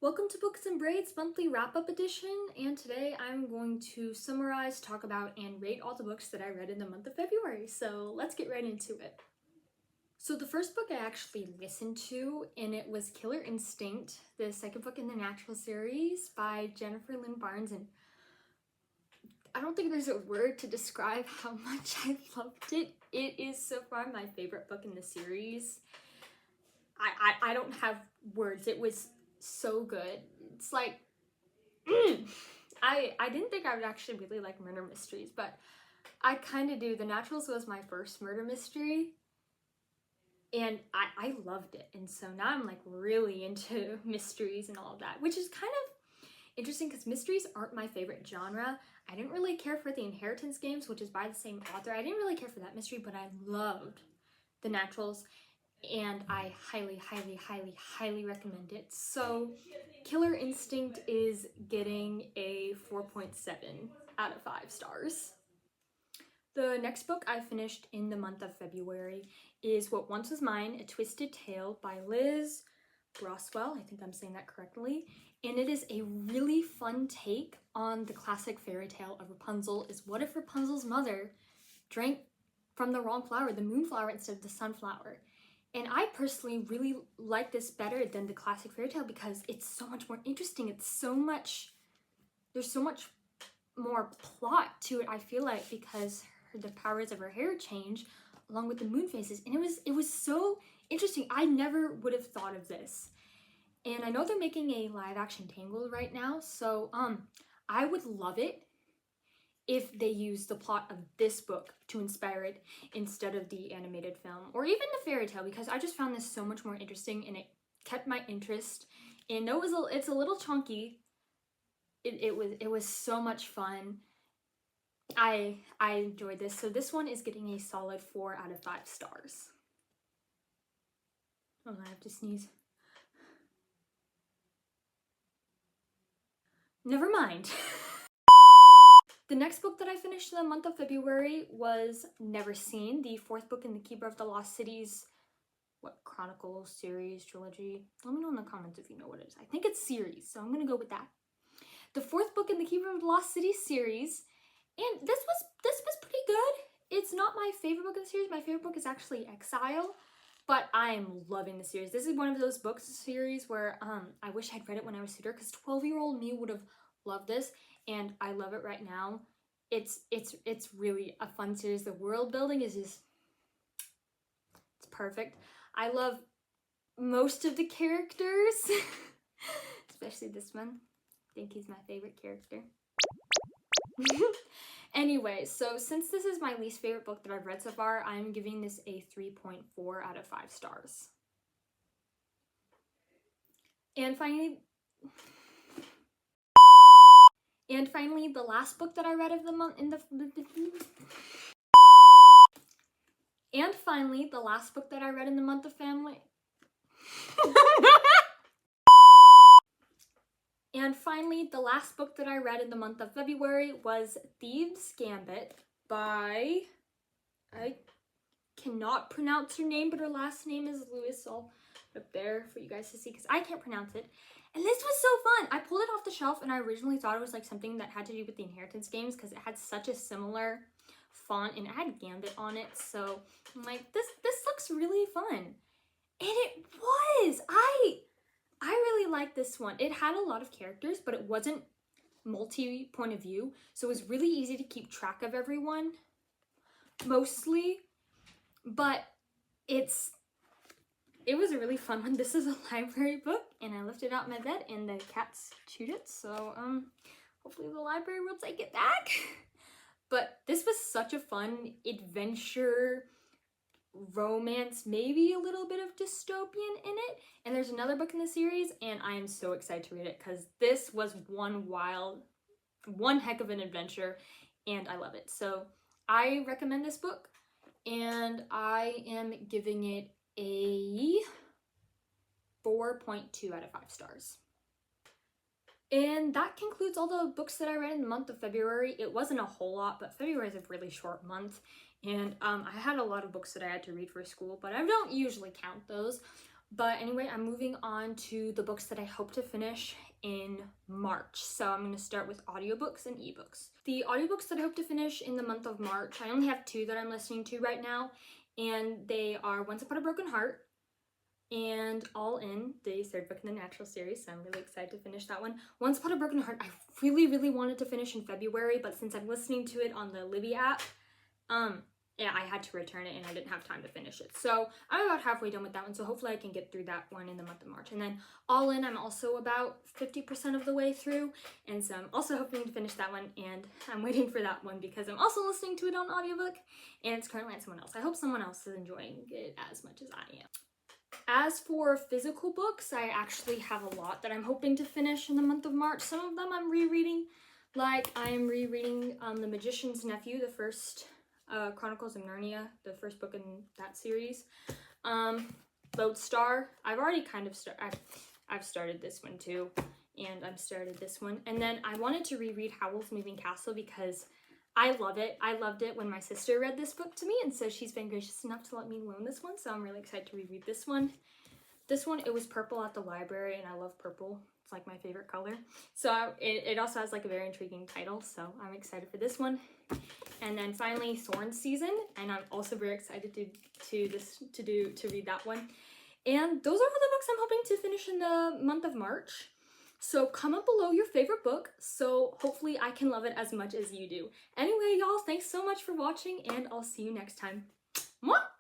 Welcome to Books and Braids monthly wrap-up edition, and today I'm going to summarize, talk about, and rate all the books that I read in the month of February, so let's get right into it. So the first book I actually listened to, and it was Killer Instinct, the second book in the Natural series by Jennifer Lynn Barnes, and I don't think there's a word to describe how much I loved it. It is so far my favorite book in the series. I don't have words. It was so good. It's like, I didn't think I would actually really like murder mysteries, but I kind of do. The Naturals was my first murder mystery, and I loved it. And so now I'm like really into mysteries and all of that, which is kind of interesting because mysteries aren't my favorite genre. I didn't really care for the Inheritance Games, which is by the same author. I didn't really care for that mystery, but I loved The Naturals, and I highly recommend it. So Killer Instinct is getting a 4.7 out of 5 stars. The next book I finished in the month of February is What Once Was Mine, A Twisted Tale by Liz Broswell. I think I'm saying that correctly. And it is a really fun take on the classic fairy tale of Rapunzel. Is what if Rapunzel's mother drank from the wrong flower, the moonflower instead of the sunflower? And I personally really like this better than the classic fairy tale because it's so much more interesting. There's so much more plot to it, I feel like, because the powers of her hair change along with the moon phases. And it was so interesting. I never would have thought of this. And I know they're making a live action Tangled right now, so I would love it if they use the plot of this book to inspire it instead of the animated film or even the fairy tale, because I just found this so much more interesting and it kept my interest. And it's a little chunky. It was so much fun. I enjoyed this. So this one is getting a solid 4 out of 5 stars. Oh, I have to sneeze. Never mind. The next book that I finished in the month of February was Never Seen, the 4th book in the Keeper of the Lost Cities, Chronicles, series, trilogy. Let me know in the comments if you know what it is. I think it's series, so I'm gonna go with that. The 4th book in the Keeper of the Lost Cities series, and this was pretty good. It's not my favorite book in the series. My favorite book is actually Exile, but I'm loving the series. This is one of those books series where I wish I'd read it when I was tutor, because 12-year-old me would have loved this. And I love it right now. It's really a fun series. The world building is just, it's perfect. I love most of the characters, especially this one. I think he's my favorite character. Anyway, so since this is my least favorite book that I've read so far, I'm giving this a 3.4 out of 5 stars. And finally, the last book that I read of the month the last book that I read in the month of family. And finally, the last book that I read in the month of February was Thieves' Gambit by, I cannot pronounce her name, but her last name is Lewis. I'll put up there for you guys to see because I can't pronounce it. And this was so fun. I pulled it off the shelf and I originally thought it was like something that had to do with the Inheritance Games because it had such a similar font and it had Gambit on it. So I'm like, this looks really fun. And it was. I really liked this one. It had a lot of characters, but it wasn't multi-point of view. So it was really easy to keep track of everyone, mostly. But it was a really fun one. This is a library book, and I left it out in my bed, and the cats chewed it, so hopefully the library will take it back. But this was such a fun adventure, romance, maybe a little bit of dystopian in it. And there's another book in the series, and I am so excited to read it, because this was one heck of an adventure, and I love it. So I recommend this book, and I am giving it a 4.2 out of 5 stars. And that concludes all the books that I read in the month of February. It wasn't a whole lot, but February is a really short month. And I had a lot of books that I had to read for school, but I don't usually count those. But anyway, I'm moving on to the books that I hope to finish in March. So I'm going to start with audiobooks and ebooks. The audiobooks that I hope to finish in the month of March, I only have 2 that I'm listening to right now, and they are Once Upon a Broken Heart and All In, the 3rd book in the Natural series, so I'm really excited to finish that one. Once Upon a Broken Heart, I really wanted to finish in February, but since I'm listening to it on the Libby app, yeah, I had to return it and I didn't have time to finish it. So I'm about halfway done with that one, so hopefully I can get through that one in the month of March. And then All In, I'm also about 50% of the way through, and so I'm also hoping to finish that one, and I'm waiting for that one because I'm also listening to it on audiobook, and it's currently on someone else. I hope someone else is enjoying it as much as I am. As for physical books, I actually have a lot that I'm hoping to finish in the month of March. Some of them I'm rereading, like I'm rereading The Magician's Nephew, the first Chronicles of Narnia, the first book in that series. Lodestar, I've already kind of I've started this one too, and I've started this one. And then I wanted to reread Howl's Moving Castle because I love it. I loved it when my sister read this book to me, and so she's been gracious enough to let me loan this one, so I'm really excited to reread this one. This one, it was purple at the library, and I love purple. It's like my favorite color. So it also has like a very intriguing title, so I'm excited for this one. And then finally, Thorn Season, and I'm also very excited to read that one. And those are all the books I'm hoping to finish in the month of March. So comment below your favorite book, so hopefully I can love it as much as you do. Anyway, y'all, thanks so much for watching, and I'll see you next time. Mwah!